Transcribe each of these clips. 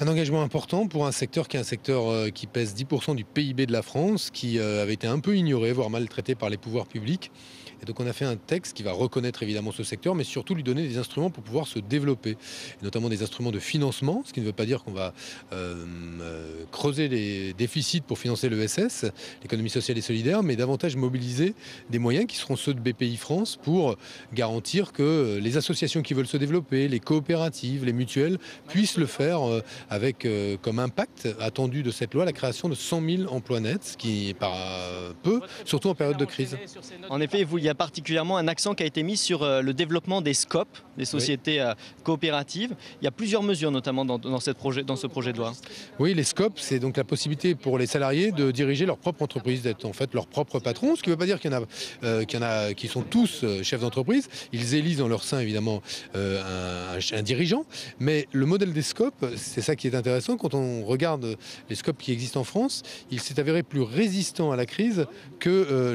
Un engagement important pour un secteur qui est un secteur qui pèse 10% du PIB de la France, qui avait été un peu ignoré, voire maltraité par les pouvoirs publics. Et donc on a fait un texte qui va reconnaître évidemment ce secteur, mais surtout lui donner des instruments pour pouvoir se développer, et notamment des instruments de financement, ce qui ne veut pas dire qu'on va creuser les déficits pour financer l'ESS, l'économie sociale et solidaire, mais davantage mobiliser des moyens qui seront ceux de BPI France pour garantir que les associations qui veulent se développer, les coopératives, les mutuelles, puissent le faire avec comme impact attendu de cette loi la création de 100 000 emplois nets, ce qui est pas peu, surtout en période de crise. En effet, il y a particulièrement un accent qui a été mis sur le développement des SCOP, des sociétés coopératives. Il y a plusieurs mesures notamment dans ce projet de loi. Oui, les SCOP, c'est donc la possibilité pour les salariés de diriger leur propre entreprise, d'être en fait leur propre patron, ce qui ne veut pas dire qu'il y en a qui sont tous chefs d'entreprise. Ils élisent dans leur sein évidemment un dirigeant, mais le modèle des SCOP, c'est ça qui est intéressant. Quand on regarde les SCOP qui existent en France, il s'est avéré plus résistant à la crise que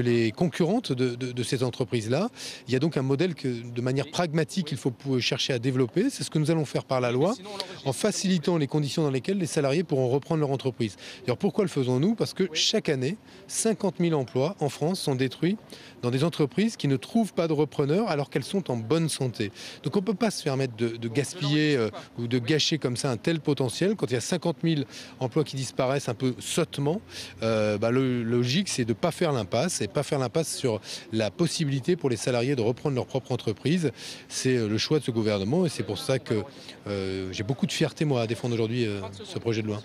les concurrentes de ces entreprises-là. Il y a donc un modèle que, de manière pragmatique, il faut chercher à développer. C'est ce que nous allons faire par la loi, en facilitant les conditions dans lesquelles les salariés pourront reprendre leur entreprise. Alors pourquoi le faisons-nous? Parce que chaque année, 50 000 emplois en France sont détruits dans des entreprises qui ne trouvent pas de repreneurs alors qu'elles sont en bonne santé. Donc on ne peut pas se permettre de gaspiller ou de gâcher comme ça un tel potentiel. Quand il y a 50 000 emplois qui disparaissent un peu sottement, le logique c'est de ne pas faire l'impasse, et pas faire l'impasse sur la possibilité pour les salariés de reprendre leur propre entreprise. C'est le choix de ce gouvernement, et c'est pour ça que j'ai beaucoup de fierté moi à défendre aujourd'hui ce projet de loi.